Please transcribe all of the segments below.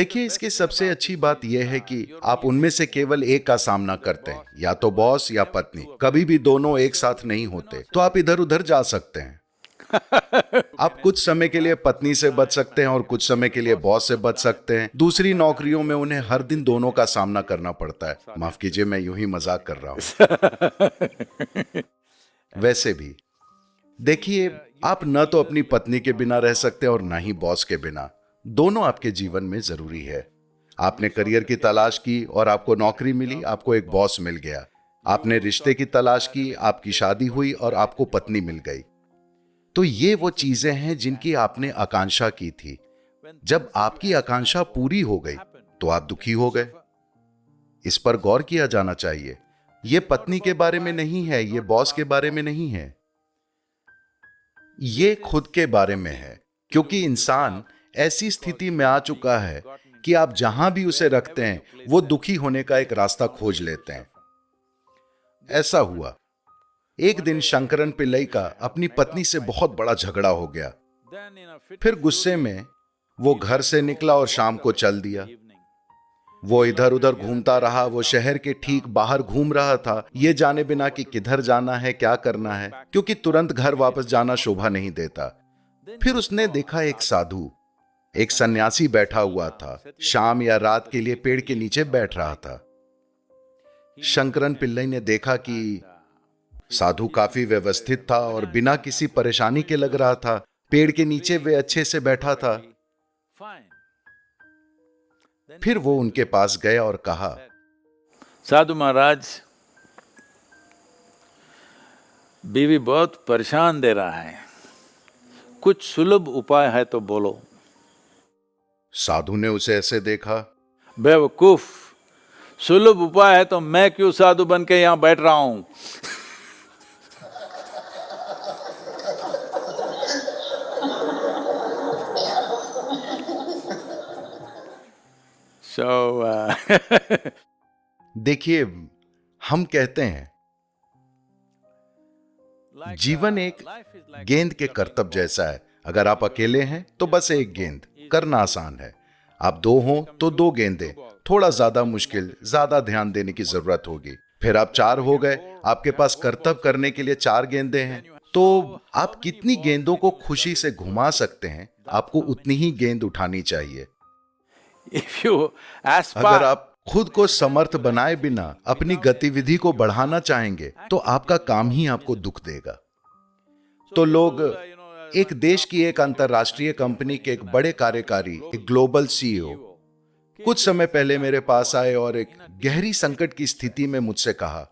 देखिए, इसकी सबसे अच्छी बात यह है कि आप उनमें से केवल एक का सामना करते हैं, या तो बॉस या पत्नी। कभी भी दोनों एक साथ नहीं होते, तो आप इधर उधर जा सकते हैं। आप कुछ समय के लिए पत्नी से बच सकते हैं और कुछ समय के लिए बॉस से बच सकते हैं। दूसरी नौकरियों में उन्हें हर दिन दोनों का सामना करना पड़ता है। माफ कीजिए, मैं यूं ही मजाक कर रहा हूं। वैसे भी देखिए, आप न तो अपनी पत्नी के बिना रह सकते और ना ही बॉस के बिना। दोनों आपके जीवन में जरूरी है। आपने करियर की तलाश की और आपको नौकरी मिली, आपको एक बॉस मिल गया। आपने रिश्ते की तलाश की, आपकी शादी हुई और आपको पत्नी मिल गई। तो ये वो चीजें हैं जिनकी आपने आकांक्षा की थी। जब आपकी आकांक्षा पूरी हो गई तो आप दुखी हो गए। इस पर गौर किया जाना चाहिए। ये पत्नी के बारे में नहीं है, ये बॉस के बारे में नहीं है, ये खुद के बारे में है। क्योंकि इंसान ऐसी स्थिति में आ चुका है कि आप जहां भी उसे रखते हैं, वो दुखी होने का एक रास्ता खोज लेते हैं। ऐसा हुआ, एक दिन शंकरन पिल्लई का अपनी पत्नी से बहुत बड़ा झगड़ा हो गया। फिर गुस्से में वो घर से निकला और शाम को चल दिया। वो इधर उधर घूमता रहा। वो शहर के ठीक बाहर घूम रहा था, ये जाने बिना कि किधर जाना है, क्या करना है, क्योंकि तुरंत घर वापस जाना शोभा नहीं देता। फिर उसने देखा एक साधु, एक सन्यासी बैठा हुआ था। शाम या रात के लिए पेड़ के नीचे बैठ रहा था। शंकरन पिल्लई ने देखा कि साधु काफी व्यवस्थित था और बिना किसी परेशानी के लग रहा था। पेड़ के नीचे वे अच्छे से बैठा था। फिर वो उनके पास गया और कहा, साधु महाराज, बीवी बहुत परेशान दे रहा है, कुछ सुलभ उपाय है तो बोलो। साधु ने उसे ऐसे देखा, बेवकूफ, सुलभ उपाय है तो मैं क्यों साधु बन के यहां बैठ रहा हूं। देखिए, हम कहते हैं जीवन एक गेंद के करतब जैसा है। अगर आप अकेले हैं तो बस एक गेंद, करना आसान है। आप दो हों तो दो गेंदें, थोड़ा ज्यादा मुश्किल, ज्यादा ध्यान देने की जरूरत होगी। फिर आप चार हो गए, आपके पास करतब करने के लिए चार गेंदें हैं। तो आप कितनी गेंदों को खुशी से घुमा सकते हैं, आपको उतनी ही गेंद उठानी चाहिए। अगर आप खुद को समर्थ बनाए बिना अपनी गतिविधि को बढ़ाना चाहेंगे तो आपका काम ही आपको दुख देगा। तो लोग, एक देश की एक अंतरराष्ट्रीय कंपनी के एक बड़े कार्यकारी, एक ग्लोबल सीईओ, कुछ समय पहले मेरे पास आए और एक गहरी संकट की स्थिति में मुझसे कहा,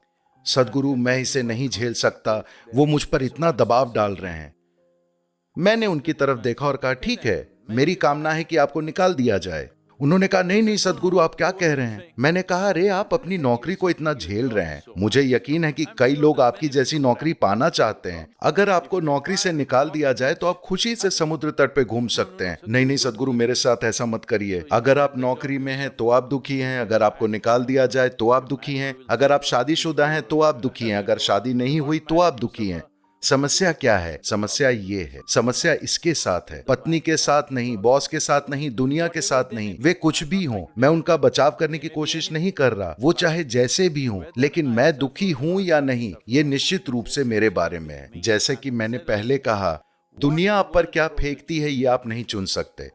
सदगुरु, मैं इसे नहीं झेल सकता, वो मुझ पर इतना दबाव डाल रहे हैं। मैंने उनकी तरफ देखा और कहा, ठीक है, मेरी कामना है कि आपको निकाल दिया जाए। उन्होंने कहा, नहीं नहीं सदगुरु, आप क्या कह रहे हैं। मैंने कहा, अरे आप अपनी नौकरी को इतना झेल रहे हैं, मुझे यकीन है कि कई लोग आपकी जैसी नौकरी पाना चाहते हैं। अगर आपको नौकरी से निकाल दिया जाए तो आप खुशी से समुद्र तट पे घूम सकते हैं। नहीं नहीं सदगुरु, मेरे साथ ऐसा मत करिए। अगर आप नौकरी में हैं तो आप दुखी हैं, अगर आपको निकाल दिया जाए तो आप दुखी हैं, अगर आप शादीशुदा हैं तो आप दुखी हैं, अगर शादी नहीं हुई तो आप दुखी हैं। समस्या क्या है? समस्या ये है, समस्या इसके साथ है, पत्नी के साथ नहीं, बॉस के साथ नहीं, दुनिया के साथ नहीं। वे कुछ भी हों, मैं उनका बचाव करने की कोशिश नहीं कर रहा, वो चाहे जैसे भी हों, लेकिन मैं दुखी हूं या नहीं, ये निश्चित रूप से मेरे बारे में है। जैसे कि मैंने पहले कहा, दुनिया आप पर क्या फेंकती है ये आप नहीं चुन सकते,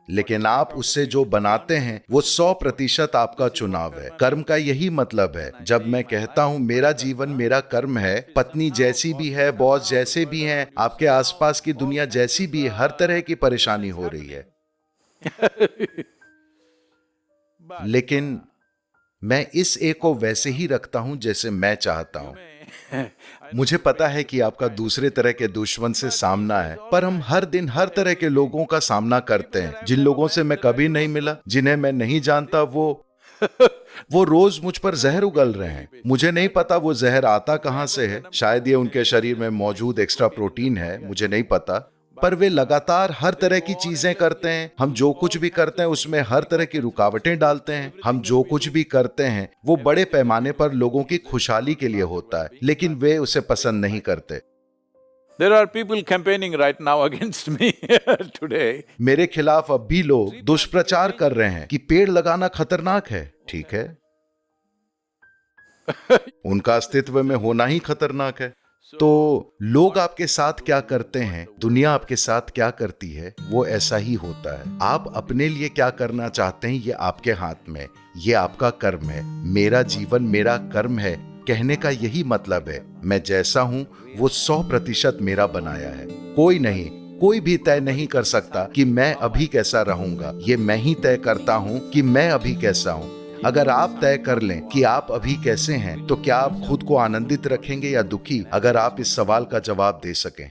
लेकिन आप उससे जो बनाते हैं वो 100% आपका चुनाव है। कर्म का यही मतलब है। जब मैं कहता हूं मेरा जीवन मेरा कर्म है, पत्नी जैसी भी है, बॉस जैसे भी हैं, आपके आसपास की दुनिया जैसी भी है, हर तरह की परेशानी हो रही है, लेकिन मैं इस एक को वैसे ही रखता हूं जैसे मैं चाहता हूं। मुझे पता है कि आपका दूसरे तरह के दुश्मन से सामना है, पर हम हर दिन हर तरह के लोगों का सामना करते हैं। जिन लोगों से मैं कभी नहीं मिला, जिन्हें मैं नहीं जानता, वो रोज मुझ पर जहर उगल रहे हैं। मुझे नहीं पता वो जहर आता कहां से है। शायद ये उनके शरीर में मौजूद एक्स्ट्रा प्रोटीन है, मुझे नहीं पता। पर वे लगातार हर तरह की चीजें करते हैं। हम जो कुछ भी करते हैं उसमें हर तरह की रुकावटें डालते हैं। हम जो कुछ भी करते हैं वो बड़े पैमाने पर लोगों की खुशहाली के लिए होता है, लेकिन वे उसे पसंद नहीं करते। There are people campaigning right now against me today. मेरे खिलाफ अब भी लोग दुष्प्रचार कर रहे हैं कि पेड़ लगाना खतरनाक है। ठीक है, उनका अस्तित्व में होना ही खतरनाक है। तो लोग आपके साथ क्या करते हैं, दुनिया आपके साथ क्या करती है, वो ऐसा ही होता है। आप अपने लिए क्या करना चाहते हैं, ये आपके हाथ में, ये आपका कर्म है। मेरा जीवन मेरा कर्म है कहने का यही मतलब है। मैं जैसा हूं वो 100% मेरा बनाया है। कोई नहीं, कोई भी तय नहीं कर सकता कि मैं अभी कैसा रहूंगा। ये मैं ही तय करता हूं कि मैं अभी कैसा हूं। अगर आप तय कर लें कि आप अभी कैसे हैं, तो क्या आप खुद को आनंदित रखेंगे या दुखी? अगर आप इस सवाल का जवाब दे सकें